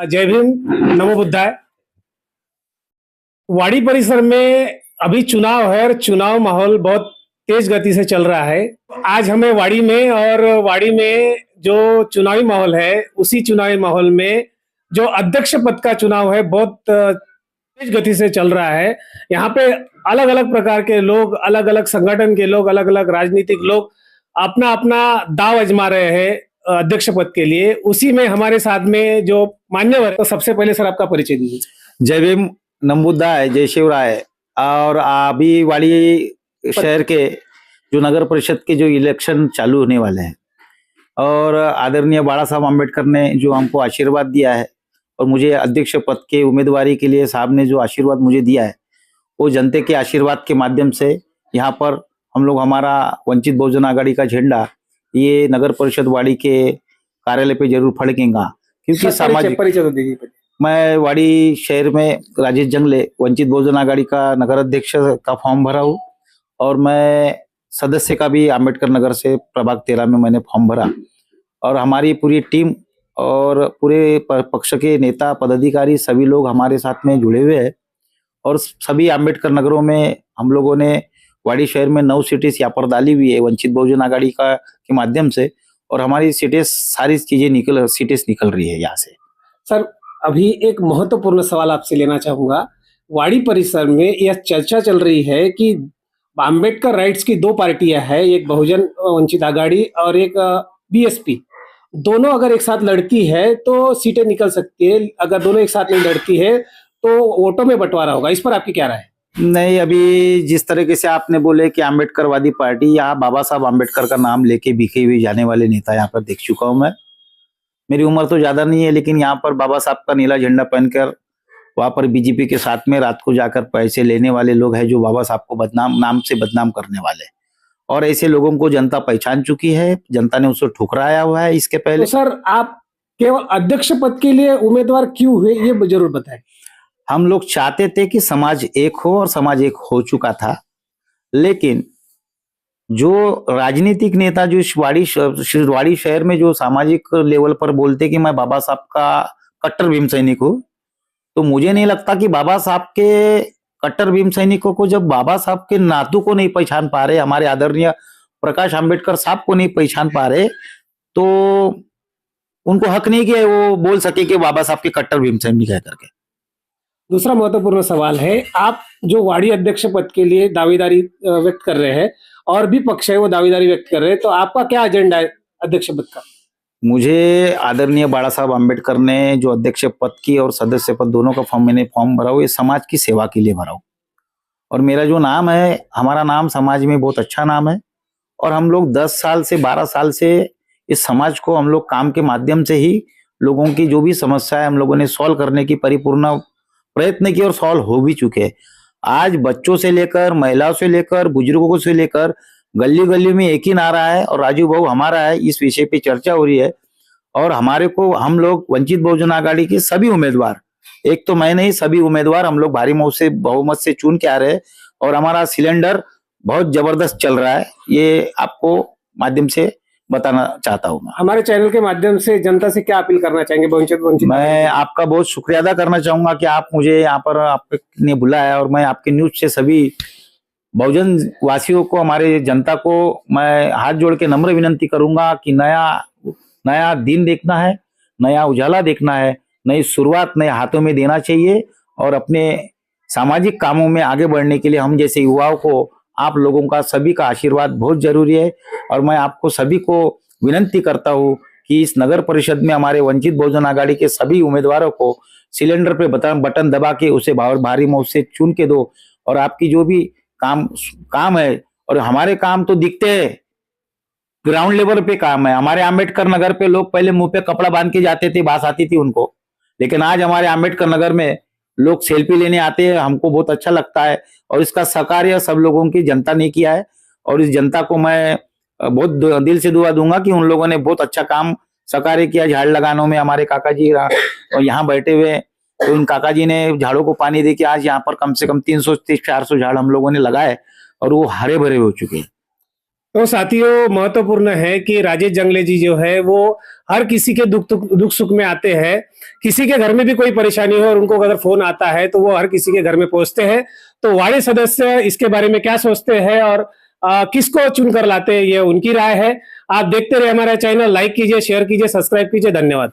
जय भीम, नमो बुद्धाय। वाड़ी परिसर में अभी चुनाव है और चुनाव माहौल बहुत तेज गति से चल रहा है। आज हमें वाड़ी में और वाड़ी में जो चुनावी माहौल है, उसी चुनावी माहौल में जो अध्यक्ष पद का चुनाव है बहुत तेज गति से चल रहा है। यहाँ पे अलग अलग प्रकार के लोग, अलग अलग संगठन के लोग, अलग अलग राजनीतिक लोग अपना अपना दाव आजमा रहे हैं अध्यक्ष पद के लिए। उसी में हमारे साथ में जो मान्यवर है, तो सबसे पहले सर आपका परिचय दीजिए। जय भीम, नमो बुद्धाय, जय शिवराय। और अभी वाड़ी शहर के जो नगर परिषद के जो इलेक्शन चालू होने वाले हैं और आदरणीय बाला साहब आम्बेडकर ने जो हमको आशीर्वाद दिया है और मुझे अध्यक्ष पद के उम्मीदवारी के लिए साहब ने जो आशीर्वाद मुझे दिया है, वो जनता के आशीर्वाद के माध्यम से यहाँ पर हम लोग हमारा वंचित बहुजन आघाड़ी का झंडा ये नगर परिषद वाड़ी के कार्यालय पे जरूर फड़केगा। क्योंकि सामाजिक परिचय तो दीजिए। मैं वाड़ी शहर में राजेश जंगले वंचित बहुजन आघाड़ी का नगर अध्यक्ष का फॉर्म भरा हूँ और मैं सदस्य का भी आम्बेडकर नगर से प्रभाग 13 में मैंने फॉर्म भरा। और हमारी पूरी टीम और पूरे पक्ष के नेता पदाधिकारी सभी लोग हमारे साथ में जुड़े हुए हैं और सभी आम्बेडकर नगरों में हम लोगों ने वाड़ी शहर में 9 सीटें यहाँ पर डाली हुई है वंचित बहुजन आघाड़ी का के माध्यम से। और हमारी सीटें सारी चीजें सीटें निकल रही है यहाँ से। सर, अभी एक महत्वपूर्ण सवाल आपसे लेना चाहूंगा। वाड़ी परिसर में यह चर्चा चल रही है कि आम्बेडकर राइट्स की 2 पार्टियां हैं, एक बहुजन वंचित आघाड़ी और एक बीएसपी। दोनों अगर एक साथ लड़ती है तो सीटें निकल सकती है, अगर दोनों एक साथ नहीं लड़ती है तो वोटों में बंटवारा होगा। इस पर आपकी क्या राय है? नहीं, अभी जिस तरीके से आपने बोले कि आम्बेडकरवादी पार्टी, यहाँ बाबा साहब आम्बेडकर का नाम लेके बिके हुए जाने वाले नेता यहाँ पर देख चुका हूं मैं। मेरी उम्र तो ज्यादा नहीं है, लेकिन यहाँ पर बाबा साहब का नीला झंडा पहनकर वहां पर बीजेपी के साथ में रात को जाकर पैसे लेने वाले लोग हैं जो बाबा साहब को नाम से बदनाम करने वाले। और ऐसे लोगों को जनता पहचान चुकी है, जनता ने उसको ठुकराया हुआ है इसके पहले। तो सर, आप केवल अध्यक्ष पद के लिए उम्मीदवार क्यों हुए, ये जरूर बताएं। हम लोग चाहते थे कि समाज एक हो और समाज एक हो चुका था, लेकिन जो राजनीतिक नेता जो वाड़ी शहर में जो सामाजिक लेवल पर बोलते कि मैं बाबा साहब का कट्टर भीम सैनिक हूँ, तो मुझे नहीं लगता कि बाबा साहब के कट्टर भीम सैनिकों को जब बाबा साहब के नातू को नहीं पहचान पा रहे, हमारे आदरणीय प्रकाश आंबेडकर साहब को नहीं पहचान पा रहे, तो उनको हक नहीं कि वो बोल सके कि बाबा साहब के कट्टर भीम सैनिक है करके। दूसरा महत्वपूर्ण सवाल है, आप जो वाड़ी अध्यक्ष पद के लिए दावेदारी व्यक्त कर रहे हैं और भी पक्ष है वो दावेदारी व्यक्त कर रहे हैं, तो आपका क्या एजेंडा है अध्यक्ष पद का? मुझे आदरणीय बाला साहब आम्बेडकर ने जो अध्यक्ष पद की और सदस्य पद दोनों का मैंने फॉर्म भरा हुआ, ये समाज की सेवा के लिए भरा हूँ। और मेरा जो नाम है, हमारा नाम समाज में बहुत अच्छा नाम है और हम लोग 10 साल से 12 साल से इस समाज को हम लोग काम के माध्यम से ही लोगों की जो भी समस्या है हम लोगों ने सॉल्व करने की परिपूर्ण प्रयत्न किए और सॉल्व हो भी चुके। आज बच्चों से लेकर महिलाओं से लेकर बुजुर्गों से लेकर गली गली में एक ही नारा है और राजू भाऊ हमारा है, इस विषय पे चर्चा हो रही है। और हमारे को हम लोग वंचित बहुजन आघाड़ी के सभी उम्मीदवार, एक तो मैं नहीं, सभी उम्मीदवार हम लोग भारी बहुमत से चुन के आ रहे हैं और हमारा सिलेंडर बहुत जबरदस्त चल रहा है। ये आपको माध्यम से बताना चाहता हूँ। हमारे चैनल के माध्यम से जनता से क्या अपील करना चाहेंगे? वंचित मैं आपका बहुत शुक्रिया अदा करना चाहूंगा कि आप मुझे यहाँ पर आपने बुलाया और मैं आपके न्यूज से सभी बहुजन वासियों को, हमारे जनता को मैं हाथ जोड़ के नम्र विनंती करूंगा कि नया दिन देखना है, नया उजाला देखना है, नई शुरुआत नए हाथों में देना चाहिए और अपने सामाजिक कामों में आगे बढ़ने के लिए हम जैसे युवाओं को आप लोगों का सभी का आशीर्वाद बहुत जरूरी है। और मैं आपको सभी को विनंती करता हूँ कि इस नगर परिषद में हमारे वंचित बहुजन आघाड़ी के सभी उम्मीदवारों को सिलेंडर पे बटन दबा के उसे भारी मौत से चुन के दो। और आपकी जो भी काम है, और हमारे काम तो दिखते हैं, ग्राउंड लेवल पे काम है। हमारे आम्बेडकर नगर पे लोग पहले मुंह पे कपड़ा बांध के जाते थे, बात आती थी उनको, लेकिन आज हमारे आम्बेडकर नगर में लोग सेल्फी लेने आते हैं, हमको बहुत अच्छा लगता है। और इसका सहकार्य सब लोगों की जनता ने किया है और इस जनता को मैं बहुत दिल से दुआ दूंगा कि उन लोगों ने बहुत अच्छा काम सहकार्य किया। झाड़ लगानों में हमारे काका जी और यहाँ बैठे हुए, तो उन काका जी ने झाड़ों को पानी दे के आज यहाँ पर कम से कम 300 से 400 झाड़ हम लोगों ने लगाए और वो हरे भरे हो चुके हैं। तो साथियों, महत्वपूर्ण है कि राजेश जंगले जी जो है वो हर किसी के दुख सुख में आते हैं। किसी के घर में भी कोई परेशानी हो और उनको अगर फोन आता है तो वो हर किसी के घर में पहुंचते हैं। तो वार्ड सदस्य इसके बारे में क्या सोचते हैं और किसको चुन कर लाते हैं, ये उनकी राय है। आप देखते रहे हमारा चैनल, लाइक कीजिए, शेयर कीजिए, सब्सक्राइब कीजिए। धन्यवाद।